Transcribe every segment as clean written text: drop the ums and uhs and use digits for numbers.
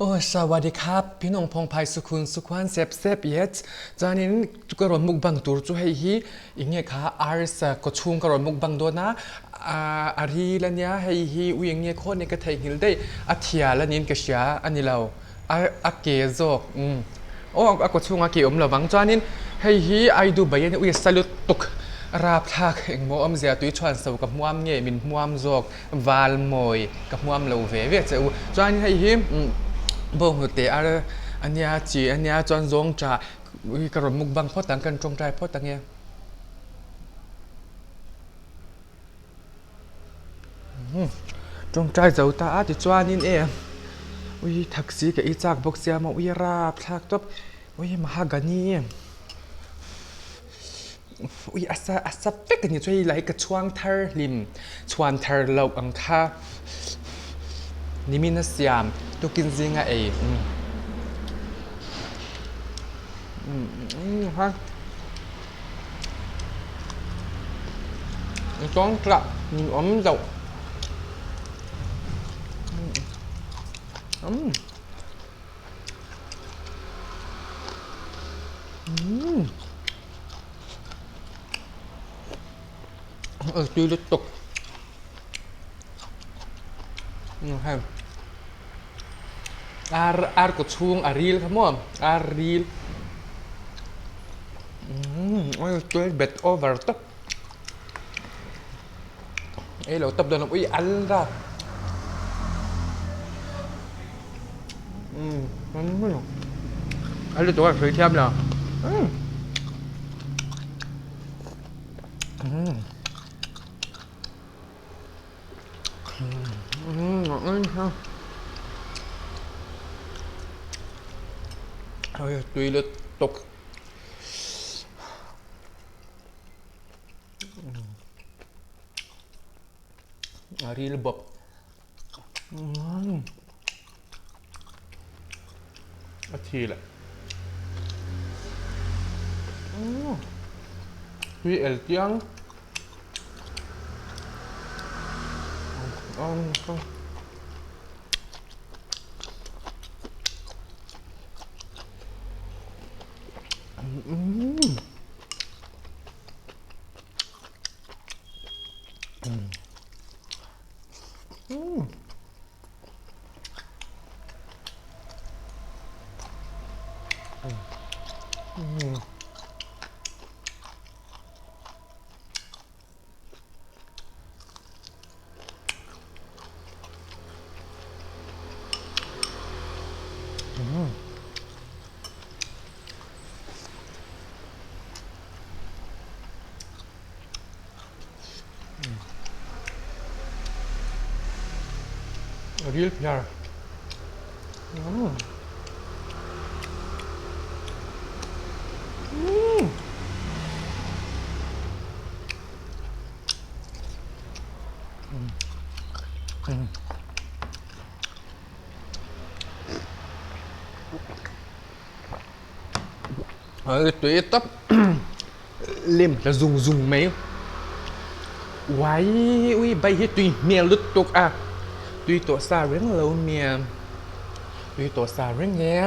โอ้สวัสดีครับพี่น้องพงไพสุขุนสุขวันเซฟเยสจานี้กรอนมุกบังตัวจู่ให้ฮีอีกเนี่ยค่ะอาร์สก็ชุ่มกรอนมุกบังตัวนะอารีแล้วเนี่ยให้ฮีอุ้ยเนี่ยคนเนี่ยก็ไทยหิลได้อาเทียแล้วนี่ก็เสียอันนี้เราอาเกจอกโอ้ก็ชุ่มอาเกอมเราบังจานี้ให้ฮีไอดูใบเนี่ยอุ้ยสลุดตุกราบทักเองโมอมเสียตุยชวนสวกับมัวมเนี่ยมินมัวมจอกวาลมอยกับมัวมเราเวเจ้าจานี้ให้ฮีบ่หัวเตะอะไรอันนี้จีอันนี้จวนจงจ่ากระมุกบังพ่อต่างกันจงใจพ่อต่างเนี่ยจงใจเจ้าตาอาจจะจวนนี่เองอุ้ยแท็กซี่กับอีจากบอกเสียมาอุ้ยราบทักตบอุ้ยมาหากันนี่อุ้ยอาซาเป็กกันนี่ช่วยไหลกับช่วงเธอริมช่วงเธอเราอังคานี่มีนัสยามตุกินซิงไอฮะต้องกลับอมเจ้าจุยลุตกให้อาร์ก็ช่วงอารีลครับมั่วอารีลจุยเบ็ดโอเวอร์ตับเราตับโดนอุ้ยอัลละมันไม่หรอกอัลละตัวเคยเทียบแล้วจุยลุตกอารีลบบอาทีแหละจุยเอลเจียงรีลพิอาร์ตัวตับเล่มจะซุงไหมไว้อุ้ยใบเฮ็ดตุยเมียลุดตกตุยตัวซาเร่งเราเมียตุยตัวซาเร่งเนี่ย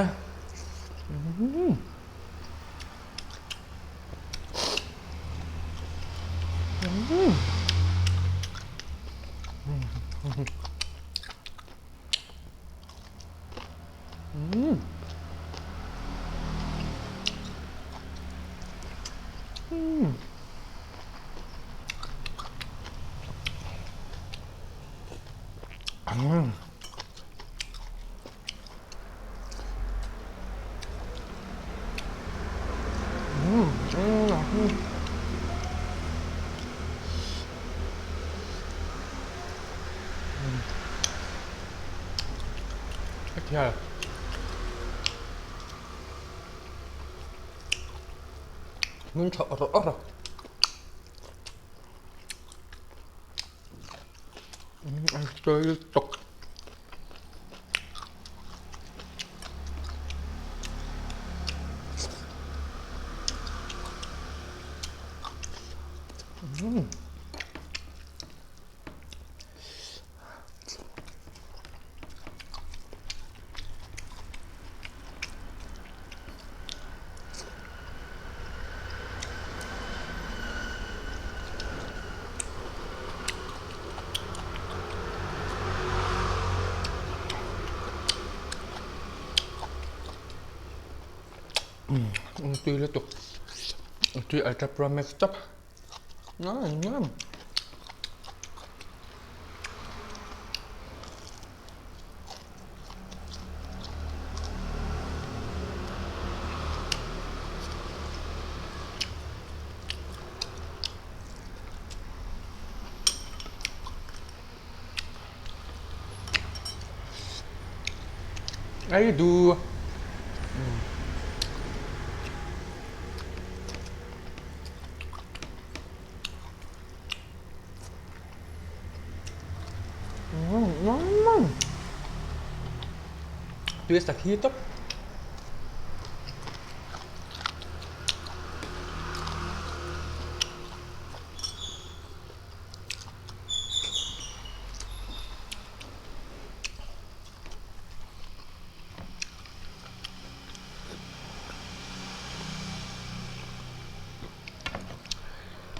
โอเคมึงชอบอะไรตัวตก tuy là tục tuy ở trong promise stop nó là ngon ấy đu ngon tuy sạc hít tóc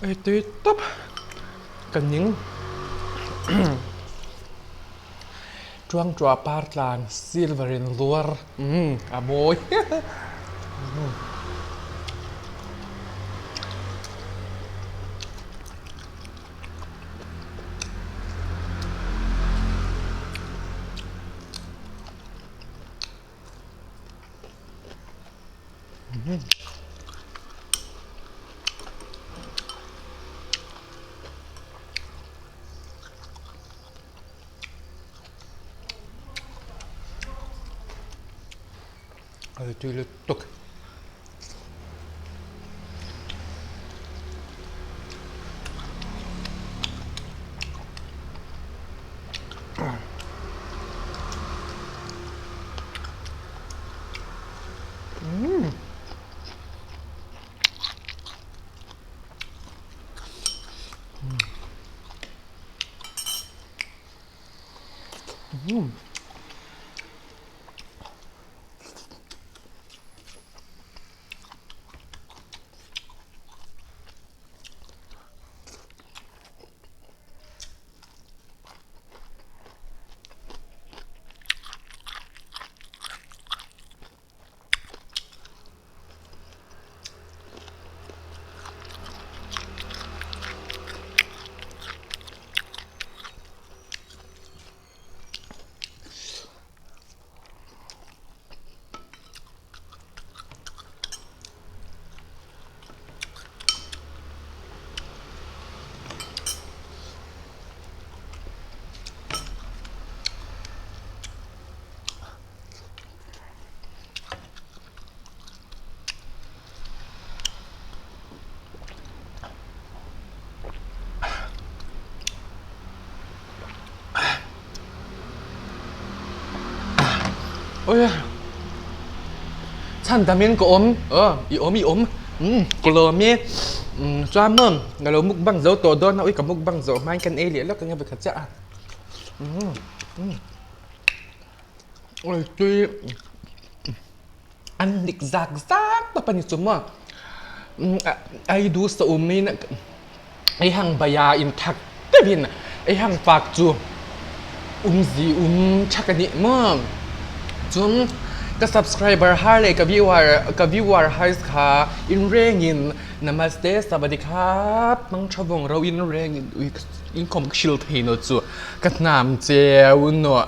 ấy tuy tóc cần những chuang chua partlan silverin luar aboy ấy tuy là tục ôi 찬 다면 거 이 옴 글로미 촤먼 ngalo mukbang dấu tổ đôn ôi cả mukbang dấu mai kan elia lắc nghe về khát chả ôi tuy ăn địch giặc giặc ta pani suma ai du sa umin ai hang baya in thak te bin ai hang pak chu zi chakani ma chum ka subscriber har le ka viewer har kha in rengin namaste sabadikap mang chabong ro in rengin in kom shil thein chu ka nam che un no